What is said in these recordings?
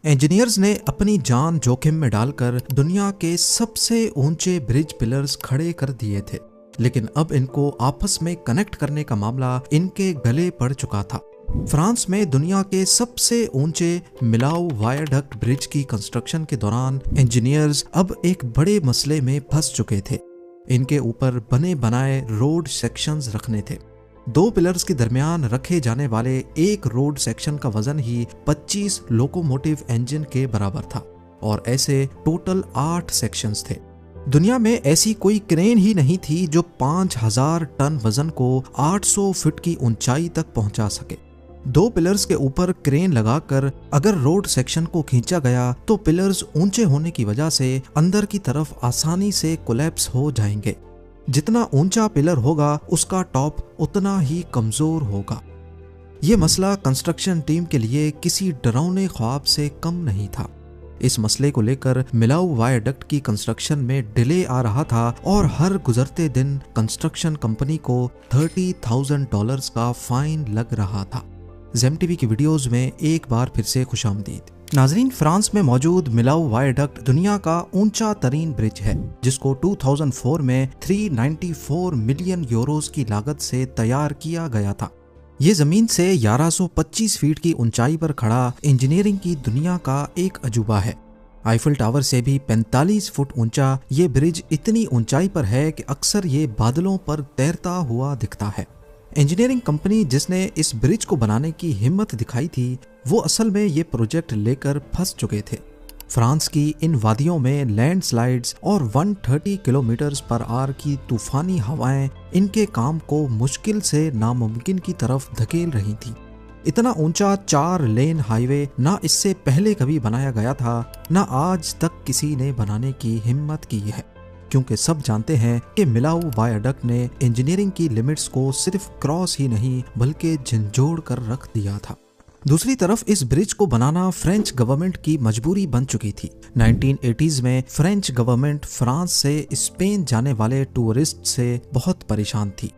Engineers ने अपनी जान जोखिम में डालकर दुनिया के सबसे ऊंचे ब्रिज पिलर्स खड़े कर दिए थे, लेकिन अब इनको आपस में कनेक्ट करने का मामला इनके गले पड़ चुका था। फ्रांस में दुनिया के सबसे ऊंचे मिलाऊ वायरडक्ट ब्रिज की कंस्ट्रक्शन के दौरान इंजीनियर्स अब एक बड़े मसले में फंस चुके थे। इनके ऊपर बने बनाए रोड सेक्शंस रखने थे। दो पिलर्स के दरमियान रखे जाने वाले एक रोड सेक्शन का वजन ही 25 लोकोमोटिव इंजन के बराबर था और ऐसे टोटल 8 सेक्शंस थे। दुनिया में ऐसी कोई क्रेन ही नहीं थी जो 5000 टन वजन को 800 फीट की ऊंचाई तक पहुंचा सके। दो पिलर्स के ऊपर क्रेन लगाकर अगर रोड सेक्शन को खींचा गया तो पिलर्स ऊंचे होने की वजह से अंदर की तरफ आसानी से कोलैप्स हो जाएंगे। जितना ऊंचा पिलर होगा उसका टॉप उतना ही कमजोर होगा। यह मसला कंस्ट्रक्शन टीम के लिए किसी डरावने ख्वाब से कम नहीं था। इस मसले को लेकर मिलाऊ वायरडक्ट की कंस्ट्रक्शन में डिले आ रहा था और हर गुजरते दिन कंस्ट्रक्शन कंपनी को $30,000 का फाइन लग रहा था। ज़ेम टीवी की वीडियोस में एक बार फिर से खुशामदीद। नाजरीन, फ्रांस में मौजूद मिलाऊ वायरडक्ट दुनिया का ऊंचा तरीन ब्रिज है, जिसको 2004 में 394 मिलियन यूरोस की लागत से तैयार किया गया था। ये जमीन से 1125 फीट की ऊंचाई पर खड़ा इंजीनियरिंग की दुनिया का एक अजूबा है। आईफिल टावर से भी 45 फुट ऊंचा ये ब्रिज इतनी ऊंचाई पर है कि अक्सर ये बादलों पर तैरता हुआ दिखता है। इंजीनियरिंग कंपनी जिसने इस ब्रिज को बनाने की हिम्मत दिखाई थी, वो असल में ये प्रोजेक्ट लेकर फंस चुके थे। फ्रांस की इन वादियों में लैंडस्लाइड्स और 130 किलोमीटर पर आवर की तूफानी हवाएं इनके काम को मुश्किल से नामुमकिन की तरफ धकेल रही थी। इतना ऊंचा 4 लेन हाईवे ना इससे पहले कभी बनाया गया था, ना आज तक किसी ने बनाने की हिम्मत की है, क्योंकि सब जानते हैं कि मिलाऊ वायरडक्ट ने इंजीनियरिंग की लिमिट्स को सिर्फ क्रॉस ही नहीं बल्कि झंझोड़ कर रख दिया था। दूसरी तरफ इस ब्रिज को बनाना फ्रेंच गवर्नमेंट की मजबूरी बन चुकी थी। 1980s में फ्रेंच गवर्नमेंट फ्रांस से स्पेन जाने वाले टूरिस्ट से बहुत परेशान थी।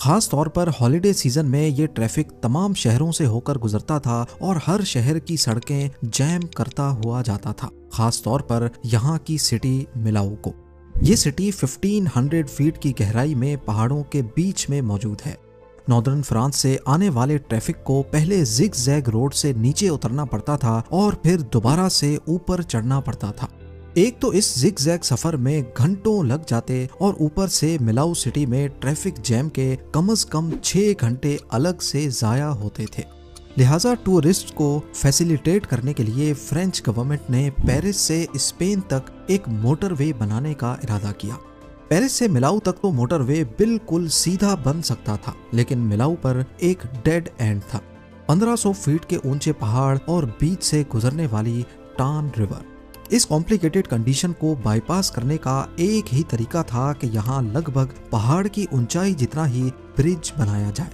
खास तौर पर हॉलिडे सीजन में ये ट्रैफिक तमाम शहरों से होकर गुजरता था और हर शहर की सड़कें जैम करता हुआ जाता था, खास तौर पर यहाँ की सिटी मिलाऊ को। ये सिटी 1500 फीट की गहराई में पहाड़ों के बीच में मौजूद है। नॉर्दर्न फ्रांस से आने वाले ट्रैफिक को पहले जिग जैग रोड से नीचे उतरना पड़ता था और फिर दोबारा से ऊपर चढ़ना पड़ता था। एक तो इस जिग जैग सफर में घंटों लग जाते और ऊपर से मिलाऊ सिटी में ट्रैफिक जैम के कम से कम 6 घंटे अलग से जाया होते थे। लिहाजा टूरिस्ट को फैसिलिटेट करने के लिए फ्रेंच गवर्नमेंट ने पेरिस से स्पेन तक एक मोटरवे बनाने का इरादा किया। पेरिस से मिलाऊ तक तो मोटरवे बिल्कुल सीधा बन सकता था, लेकिन मिलाऊ पर एक डेड एंड था। 1500 फीट के ऊंचे पहाड़ और बीच से गुजरने वाली टान रिवर। इस कॉम्प्लिकेटेड कंडीशन को बाईपास करने का एक ही तरीका था कि यहाँ लगभग पहाड़ की ऊंचाई जितना ही ब्रिज बनाया जाए।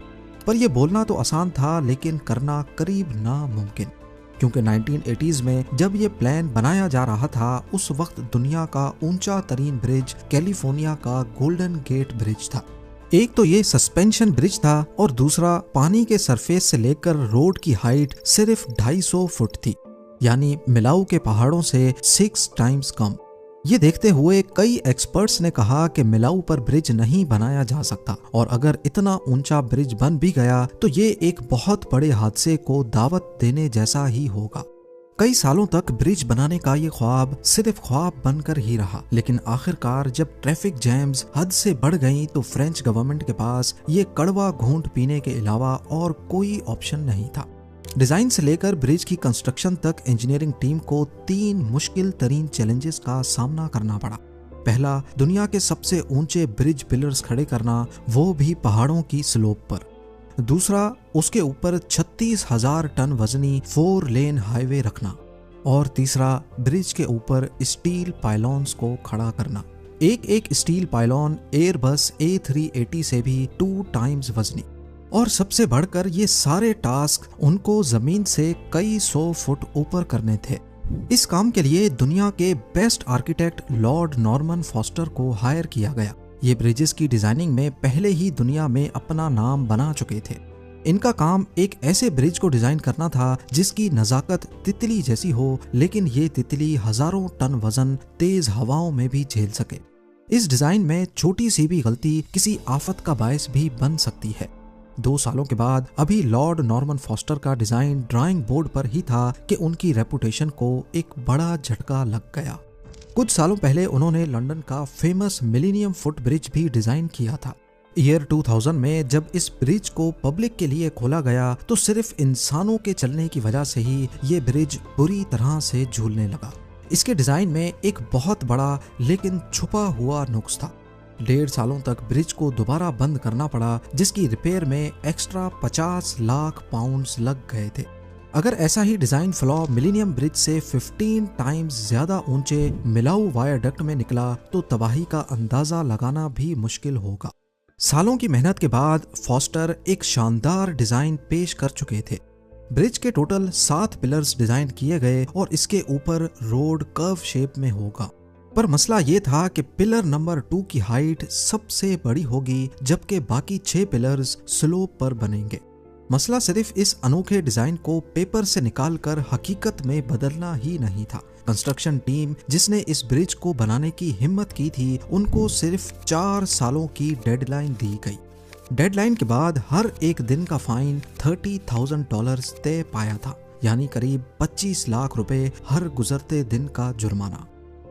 पर यह बोलना तो आसान था, लेकिन करना करीब नामुमकिन, क्योंकि 1980s में जब ये प्लान बनाया जा रहा था, उस वक्त दुनिया का ऊंचा तरीन ब्रिज कैलिफोर्निया का गोल्डन गेट ब्रिज था। एक तो ये सस्पेंशन ब्रिज था और दूसरा पानी के सरफेस से लेकर रोड की हाइट सिर्फ 250 फुट थी, यानी मिलाऊ के पहाड़ों से 6 टाइम्स कम। ये देखते हुए कई एक्सपर्ट्स ने कहा कि मिलाऊ पर ब्रिज नहीं बनाया जा सकता, और अगर इतना ऊंचा ब्रिज बन भी गया तो ये एक बहुत बड़े हादसे को दावत देने जैसा ही होगा। कई सालों तक ब्रिज बनाने का ये ख्वाब सिर्फ ख्वाब बनकर ही रहा, लेकिन आखिरकार जब ट्रैफिक जैम्स हद से बढ़ गईं तो फ्रेंच गवर्नमेंट के पास ये कड़वा घूंट पीने के अलावा और कोई ऑप्शन नहीं था। डिजाइन से लेकर ब्रिज की कंस्ट्रक्शन तक इंजीनियरिंग टीम को 3 मुश्किल तरीन चैलेंजेस का सामना करना पड़ा। पहला, दुनिया के सबसे ऊंचे ब्रिज पिलर्स खड़े करना, वो भी पहाड़ों की स्लोप पर। दूसरा, उसके ऊपर 36,000 टन वजनी 4 लेन हाईवे रखना। और तीसरा, ब्रिज के ऊपर स्टील पाइलॉन्स को खड़ा करना। एक स्टील पाइलॉन एयरबस A380 से भी 2 टाइम्स वजनी। और सबसे बढ़कर ये सारे टास्क उनको जमीन से कई 100 फुट ऊपर करने थे। इस काम के लिए दुनिया के best architect Lord Norman foster को हायर किया गया। ये ब्रिजेस की डिजाइनिंग में पहले ही दुनिया में अपना नाम बना चुके थे। इनका काम एक ऐसे ब्रिज को डिजाइन करना था जिसकी नजाकत तितली जैसी हो, लेकिन ये तितली हजारों टन वजन तेज हवाओं में भी झेल सके। इस डिजाइन में छोटी सी भी गलती किसी आफत का बायस भी बन सकती है। 2 सालों के बाद अभी लॉर्ड नॉर्मन फॉस्टर का डिजाइन ड्राइंग बोर्ड पर ही था कि उनकी रेपुटेशन को एक बड़ा झटका लग गया। कुछ सालों पहले उन्होंने लंदन का फेमस मिलेनियम फुट ब्रिज भी डिजाइन किया था। ईयर 2000 में जब इस ब्रिज को पब्लिक के लिए खोला गया तो सिर्फ इंसानों के चलने की वजह से ही ये ब्रिज बुरी तरह से झूलने लगा। इसके डिजाइन में एक बहुत बड़ा लेकिन छुपा हुआ नुक्स था। 1.5 सालों तक ब्रिज को दोबारा बंद करना पड़ा, जिसकी रिपेयर में एक्स्ट्रा 50 लाख पाउंड्स लग गए थे। अगर ऐसा ही डिजाइन फ्लॉ मिलेनियम ब्रिज से 15 टाइम्स ज्यादा ऊंचे मिलाऊ वायरडक्ट में निकला तो तबाही का अंदाजा लगाना भी मुश्किल होगा। सालों की मेहनत के बाद फॉस्टर एक शानदार डिजाइन पेश कर चुके थे। ब्रिज के टोटल 7 पिलर्स डिजाइन किए गए और इसके ऊपर रोड कर्व शेप में होगा। पर मसला ये था कि पिलर नंबर 2 की हाइट सबसे बड़ी होगी, जबकि बाकी 6 पिलर्स स्लोप पर बनेंगे। मसला सिर्फ इस अनोखे डिजाइन को पेपर से निकालकर हकीकत में बदलना ही नहीं था। कंस्ट्रक्शन टीम जिसने इस ब्रिज को बनाने की हिम्मत की थी, उनको सिर्फ 4 सालों की डेडलाइन दी गई। डेडलाइन के बाद हर एक दिन का फाइन $30,000 तय पाया था, यानी करीब 25 लाख रुपए हर गुजरते दिन का जुर्माना।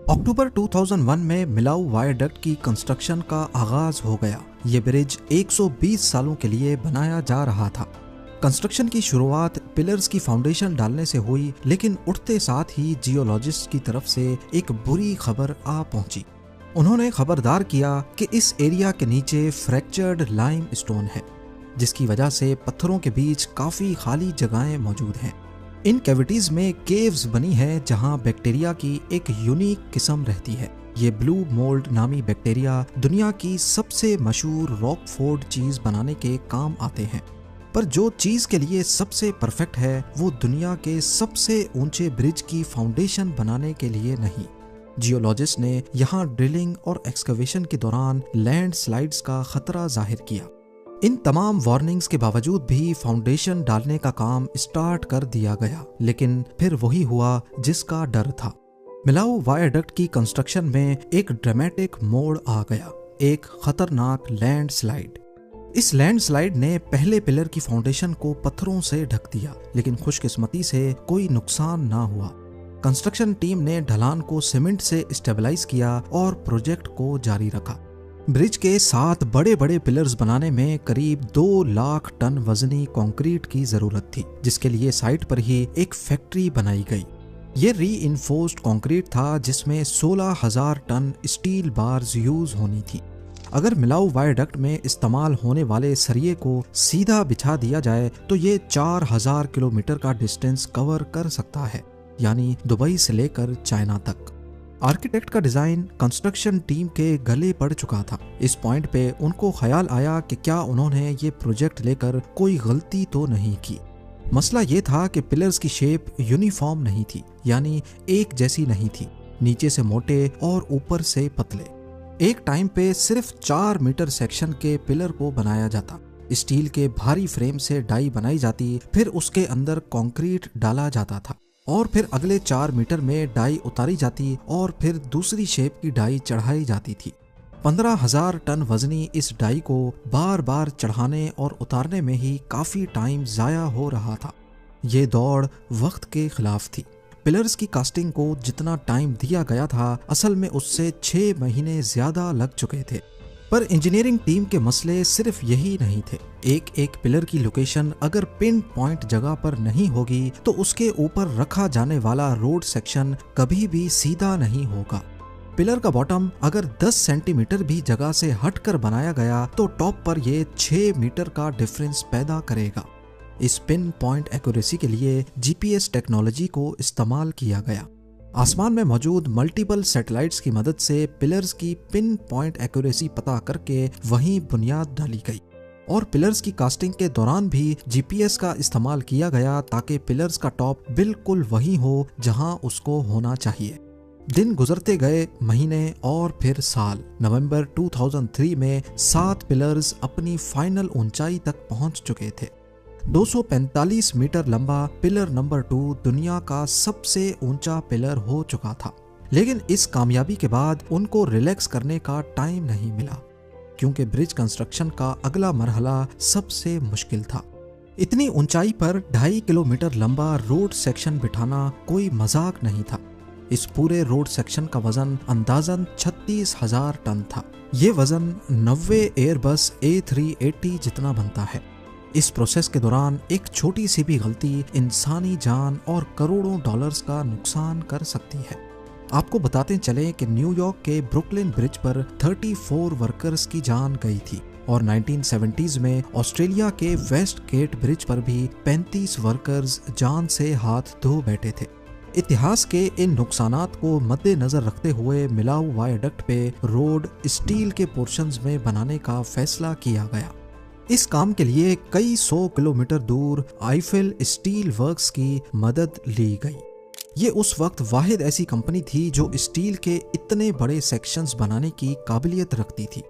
अक्टूबर 2001 में मिलाऊ वायरडक्ट की कंस्ट्रक्शन का आगाज हो गया। ये ब्रिज 120 सालों के लिए बनाया जा रहा था। कंस्ट्रक्शन की शुरुआत पिलर्स की फाउंडेशन डालने से हुई, लेकिन उठते साथ ही जियोलॉजिस्ट की तरफ से एक बुरी खबर आ पहुंची। उन्होंने खबरदार किया कि इस एरिया के नीचे फ्रैक्चर्ड लाइम स्टोन है, जिसकी वजह से पत्थरों के बीच काफी खाली जगहें मौजूद हैं। इन कैविटीज में केव्स बनी है जहां बैक्टीरिया की एक यूनिक किस्म रहती है। ये ब्लू मोल्ड नामी बैक्टीरिया दुनिया की सबसे मशहूर रॉकफोर्ड चीज बनाने के काम आते हैं। पर जो चीज के लिए सबसे परफेक्ट है वो दुनिया के सबसे ऊंचे ब्रिज की फाउंडेशन बनाने के लिए नहीं। जियोलॉजिस्ट ने यहाँ ड्रिलिंग और एक्सकवेशन के दौरान लैंडस्लाइड्स का खतरा जाहिर किया। इन तमाम वार्निंग्स के बावजूद भी फाउंडेशन डालने का काम स्टार्ट कर दिया गया, लेकिन फिर वही हुआ जिसका डर था। मिलाऊ वायरडक्ट की कंस्ट्रक्शन में एक ड्रामेटिक मोड़ आ गया, एक खतरनाक लैंडस्लाइड। इस लैंडस्लाइड ने पहले पिलर की फाउंडेशन को पत्थरों से ढक दिया, लेकिन खुशकिस्मती से कोई नुकसान ना हुआ। कंस्ट्रक्शन टीम ने ढलान को सीमेंट से स्टेबलाइज किया और प्रोजेक्ट को जारी रखा। ब्रिज के 7 बड़े बड़े पिलर्स बनाने में करीब 2 लाख टन वजनी कंक्रीट की जरूरत थी, जिसके लिए साइट पर ही एक फैक्ट्री बनाई गई। ये रीइंफोर्स्ड कंक्रीट था जिसमें 16,000 टन स्टील बार्स यूज होनी थी। अगर मिलाऊ वायरडक्ट में इस्तेमाल होने वाले सरिये को सीधा बिछा दिया जाए तो ये 4,000 किलोमीटर का डिस्टेंस कवर कर सकता है, यानी दुबई से लेकर चाइना तक। आर्किटेक्ट का डिजाइन कंस्ट्रक्शन टीम के गले पड़ चुका था। इस पॉइंट पे उनको ख्याल आया कि क्या उन्होंने ये प्रोजेक्ट लेकर कोई गलती तो नहीं की। मसला ये था कि पिलर्स की शेप यूनिफॉर्म नहीं थी, यानी एक जैसी नहीं थी, नीचे से मोटे और ऊपर से पतले। एक टाइम पे सिर्फ 4 मीटर सेक्शन के पिलर को बनाया जाता। स्टील के भारी फ्रेम से डाई बनाई जाती, फिर उसके अंदर कंक्रीट डाला जाता था और फिर अगले 4 मीटर में डाई उतारी जाती और फिर दूसरी शेप की डाई चढ़ाई जाती थी। 15,000 टन वजनी इस डाई को बार बार चढ़ाने और उतारने में ही काफी टाइम जाया हो रहा था। ये दौड़ वक्त के खिलाफ थी। पिलर्स की कास्टिंग को जितना टाइम दिया गया था, असल में उससे 6 महीने ज्यादा लग चुके थे। पर इंजीनियरिंग टीम के मसले सिर्फ यही नहीं थे। एक एक पिलर की लोकेशन अगर पिन पॉइंट जगह पर नहीं होगी तो उसके ऊपर रखा जाने वाला रोड सेक्शन कभी भी सीधा नहीं होगा। पिलर का बॉटम अगर 10 सेंटीमीटर भी जगह से हटकर बनाया गया तो टॉप पर ये 6 मीटर का डिफरेंस पैदा करेगा। इस पिन पॉइंट एक्यूरेसी के लिए जीपीएस टेक्नोलॉजी को इस्तेमाल किया गया। आसमान में मौजूद मल्टीपल सैटेलाइट्स की मदद से पिलर्स की पिन पॉइंट एक्यूरेसी पता करके वहीं बुनियाद डाली गई और पिलर्स की कास्टिंग के दौरान भी जीपीएस का इस्तेमाल किया गया ताकि पिलर्स का टॉप बिल्कुल वही हो जहां उसको होना चाहिए। दिन गुजरते गए, महीने और फिर साल। नवंबर 2003 में 7 पिलर्स अपनी फाइनल ऊंचाई तक पहुंच चुके थे। 245 मीटर लंबा पिलर नंबर 2 दुनिया का सबसे ऊंचा पिलर हो चुका था। लेकिन इस कामयाबी के बाद उनको रिलैक्स करने का टाइम नहीं मिला, क्योंकि ब्रिज कंस्ट्रक्शन का अगला मरहला सबसे मुश्किल था। इतनी ऊंचाई पर 2.5 किलोमीटर लंबा रोड सेक्शन बिठाना कोई मजाक नहीं था। इस पूरे रोड सेक्शन का वजन अंदाजन 36,000 टन था। ये वजन 90 एयरबस A380 जितना बनता है। इस प्रोसेस के दौरान एक छोटी सी भी गलती इंसानी जान और करोड़ों डॉलर्स का नुकसान कर सकती है। आपको बताते चलें कि न्यूयॉर्क के ब्रुकलिन ब्रिज पर 34 वर्कर्स की जान गई थी और 1970s में ऑस्ट्रेलिया के वेस्ट गेट ब्रिज पर भी 35 वर्कर्स जान से हाथ धो बैठे थे। इतिहास के इन नुकसानात को मद्देनजर रखते हुए मिलाऊ वायडक्ट पे रोड स्टील के पोर्शंस में बनाने का फैसला किया गया। इस काम के लिए कई 100 किलोमीटर दूर आईफिल स्टील वर्क्स की मदद ली गई। ये उस वक्त वाहिद ऐसी कंपनी थी जो स्टील के इतने बड़े सेक्शंस बनाने की काबिलियत रखती थी।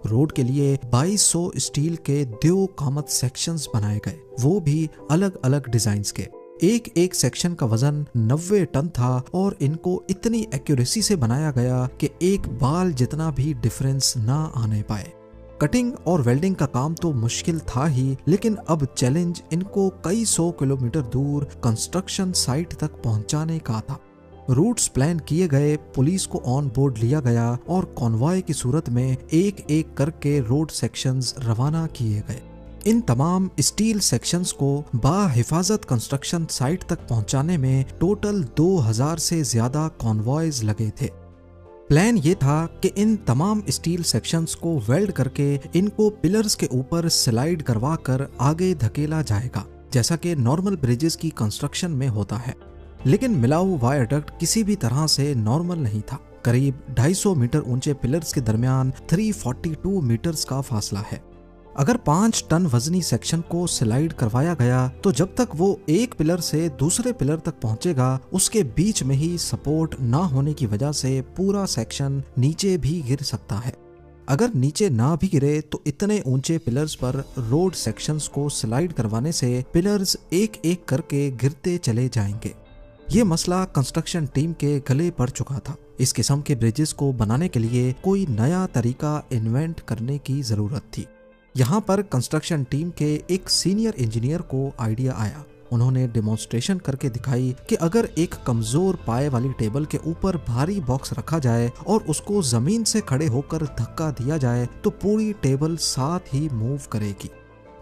रोड के लिए 2200 स्टील के 2 कामत सेक्शंस बनाए गए, वो भी अलग अलग डिजाइन्स के। एक एक सेक्शन का वजन 90 टन था और इनको इतनी एक्यूरेसी से बनाया गया कि एक बाल जितना भी डिफरेंस ना आने पाए। कटिंग और वेल्डिंग का काम तो मुश्किल था ही, लेकिन अब चैलेंज इनको कई 100 किलोमीटर दूर कंस्ट्रक्शन साइट तक पहुंचाने का था। रूट्स प्लान किए गए, पुलिस को ऑन बोर्ड लिया गया और कॉन्वॉय की सूरत में एक एक करके रोड सेक्शंस रवाना किए गए। इन तमाम स्टील सेक्शंस को बाहिफाजत कंस्ट्रक्शन साइट तक पहुंचाने में टोटल 2000 से ज्यादा कॉन्वॉयज लगे थे। प्लान ये था कि इन तमाम स्टील सेक्शंस को वेल्ड करके इनको पिलर्स के ऊपर स्लाइड करवा कर आगे धकेला जाएगा, जैसा कि नॉर्मल ब्रिजेस की कंस्ट्रक्शन में होता है। लेकिन मिलाऊ वायडक्ट किसी भी तरह से नॉर्मल नहीं था। करीब 250 मीटर ऊंचे पिलर्स के दरमियान 342 मीटर्स का फासला है। अगर 5 टन वजनी सेक्शन को स्लाइड करवाया गया तो जब तक वो एक पिलर से दूसरे पिलर तक पहुंचेगा, उसके बीच में ही सपोर्ट ना होने की वजह से पूरा सेक्शन नीचे भी गिर सकता है। अगर नीचे ना भी गिरे तो इतने ऊंचे पिलर्स पर रोड सेक्शंस को स्लाइड करवाने से पिलर्स एक एक करके गिरते चले जाएंगे। ये मसला कंस्ट्रक्शन टीम के गले पड़ चुका था। इस किस्म के ब्रिजेस को बनाने के लिए कोई नया तरीका इन्वेंट करने की जरूरत थी। यहाँ पर कंस्ट्रक्शन टीम के एक सीनियर इंजीनियर को आइडिया आया। उन्होंने डेमोन्स्ट्रेशन करके दिखाई कि अगर एक कमजोर पाए वाली टेबल के ऊपर भारी बॉक्स रखा जाए और उसको जमीन से खड़े होकर धक्का दिया जाए तो पूरी टेबल साथ ही मूव करेगी।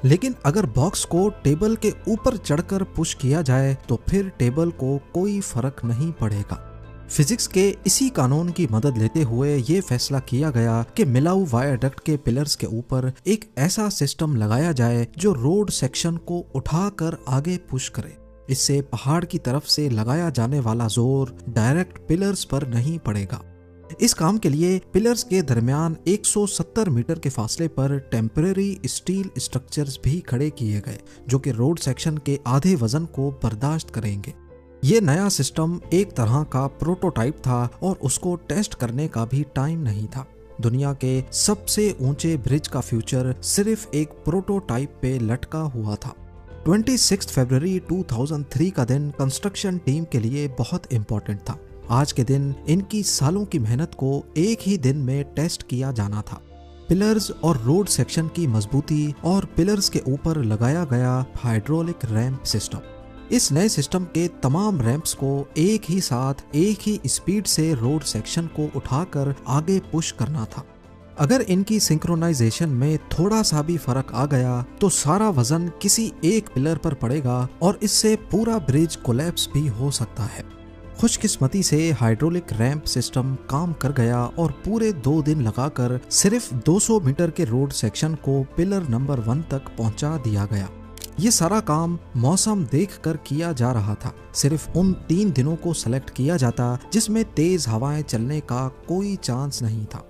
लेकिन अगर बॉक्स को टेबल के ऊपर चढ़कर पुश किया जाए तो फिर टेबल को कोई फर्क नहीं पड़ेगा। फिजिक्स के इसी कानून की मदद लेते हुए ये फैसला किया गया कि मिलाऊ वायडक्ट के पिलर्स के ऊपर एक ऐसा सिस्टम लगाया जाए जो रोड सेक्शन को उठाकर आगे पुश करे। इससे पहाड़ की तरफ से लगाया जाने वाला जोर डायरेक्ट पिलर्स पर नहीं पड़ेगा। इस काम के लिए पिलर्स के दरमियान 170 मीटर के फासले पर टेम्परेरी स्टील स्ट्रक्चर्स भी खड़े किए गए, जो कि रोड सेक्शन के आधे वजन को बर्दाश्त करेंगे। ये नया सिस्टम एक तरह का प्रोटोटाइप था और उसको टेस्ट करने का भी टाइम नहीं था। दुनिया के सबसे ऊंचे ब्रिज का फ्यूचर सिर्फ एक प्रोटोटाइप पे लटका हुआ था। 26 फरवरी 2003 का दिन कंस्ट्रक्शन टीम के लिए बहुत इम्पोर्टेंट था। आज के दिन इनकी सालों की मेहनत को एक ही दिन में टेस्ट किया जाना था। पिलर्स और रोड सेक्शन की मजबूती और पिलर्स के ऊपर लगाया गया हाइड्रोलिक रैंप सिस्टम। इस नए सिस्टम के तमाम रैंप्स को एक ही साथ एक ही स्पीड से रोड सेक्शन को उठाकर आगे पुश करना था। अगर इनकी सिंक्रोनाइजेशन में थोड़ा सा भी फर्क आ गया तो सारा वजन किसी एक पिलर पर पड़ेगा और इससे पूरा ब्रिज कोलैप्स भी हो सकता है। खुशकिस्मती से हाइड्रोलिक रैंप सिस्टम काम कर गया और पूरे 2 दिन लगाकर सिर्फ 200 मीटर के रोड सेक्शन को पिलर नंबर 1 तक पहुंचा दिया गया। ये सारा काम मौसम देखकर किया जा रहा था। सिर्फ उन 3 दिनों को सेलेक्ट किया जाता जिसमें तेज हवाएं चलने का कोई चांस नहीं था।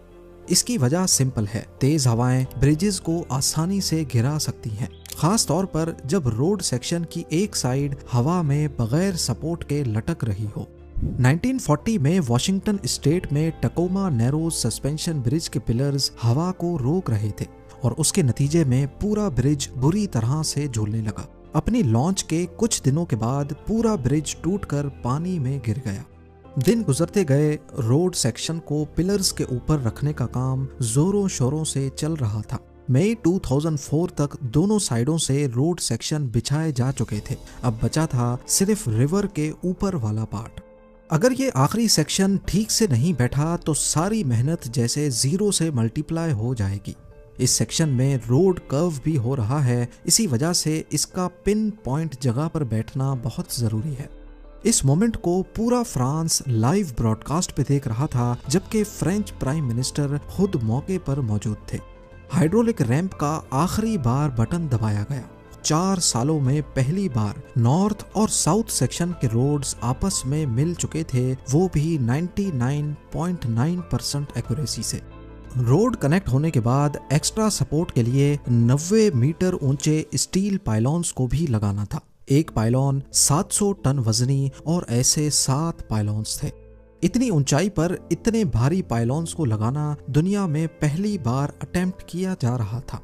इसकी वजह सिंपल है, तेज हवाएं ब्रिजेस को आसानी से गिरा सकती हैं, खास तौर पर जब रोड सेक्शन की एक साइड हवा में बगैर सपोर्ट के लटक रही हो। 1940 में वॉशिंगटन स्टेट में टकोमा नैरोज सस्पेंशन ब्रिज के पिलर्स हवा को रोक रहे थे और उसके नतीजे में पूरा ब्रिज बुरी तरह से झूलने लगा। अपनी लॉन्च के कुछ दिनों के बाद पूरा ब्रिज टूटकर पानी में गिर गया। दिन गुजरते गए, रोड सेक्शन को पिलर्स के ऊपर रखने का काम जोरों शोरों से चल रहा था। मई 2004 तक दोनों साइडों से रोड सेक्शन बिछाए जा चुके थे। अब बचा था सिर्फ रिवर के ऊपर वाला पार्ट। अगर ये आखिरी सेक्शन ठीक से नहीं बैठा तो सारी मेहनत जैसे जीरो से मल्टीप्लाई हो जाएगी। इस सेक्शन में रोड कर्व भी हो रहा है, इसी वजह से इसका पिन पॉइंट जगह पर बैठना बहुत जरूरी है। इस मोमेंट को पूरा फ्रांस लाइव ब्रॉडकास्ट पे देख रहा था, जबकि फ्रेंच प्राइम मिनिस्टर खुद मौके पर मौजूद थे। हाइड्रोलिक रैंप का आखिरी बार बटन दबाया गया। 4 सालों में पहली बार नॉर्थ और साउथ सेक्शन के रोड्स आपस में मिल चुके थे, वो भी 99.9% एक्यूरेसी से। रोड कनेक्ट होने के बाद एक्स्ट्रा सपोर्ट के लिए 90 मीटर ऊंचे स्टील पाइलॉन्स को भी लगाना था। एक पाइलॉन 700 टन वजनी और ऐसे 7 पाइलॉन्स थे। इतनी ऊंचाई पर इतने भारी पाइलॉन्स को लगाना दुनिया में पहली बार अटेम्प्ट किया जा रहा था।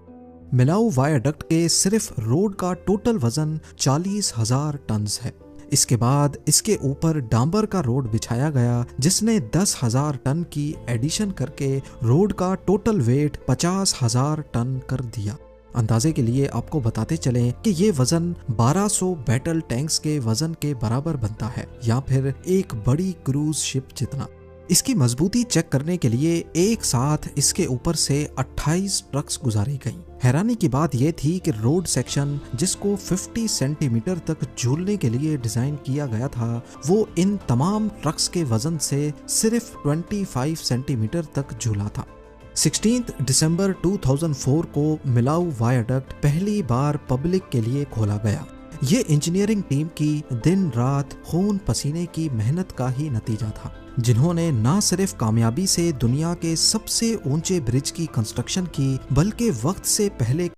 मिलाऊ वायाडक्ट के सिर्फ रोड का टोटल वजन 40,000 टन है। इसके बाद इसके ऊपर डांबर का रोड बिछाया गया, जिसने 10,000 टन की एडिशन करके रोड का टोटल वेट 50,000 टन कर दिया। अंदाजे के लिए आपको बताते चलें कि ये वजन 1200 बैटल टैंक्स के वजन के बराबर बनता है, या फिर एक बड़ी क्रूज शिप जितना। इसकी मजबूती चेक करने के लिए एक साथ इसके ऊपर से 28 ट्रक्स गुजारी गई। हैरानी की बात यह थी कि रोड सेक्शन, जिसको 50 सेंटीमीटर तक झूलने के लिए डिजाइन किया गया था, वो इन तमाम ट्रक्स के वजन से सिर्फ 25 सेंटीमीटर तक झूला था। 16 दिसंबर 2004 को मिलाऊ वायाडक्ट पहली बार पब्लिक के लिए खोला गया। ये इंजीनियरिंग टीम की दिन रात खून पसीने की मेहनत का ही नतीजा था, जिन्होंने न सिर्फ कामयाबी से दुनिया के सबसे ऊंचे ब्रिज की कंस्ट्रक्शन की, बल्कि वक्त से पहले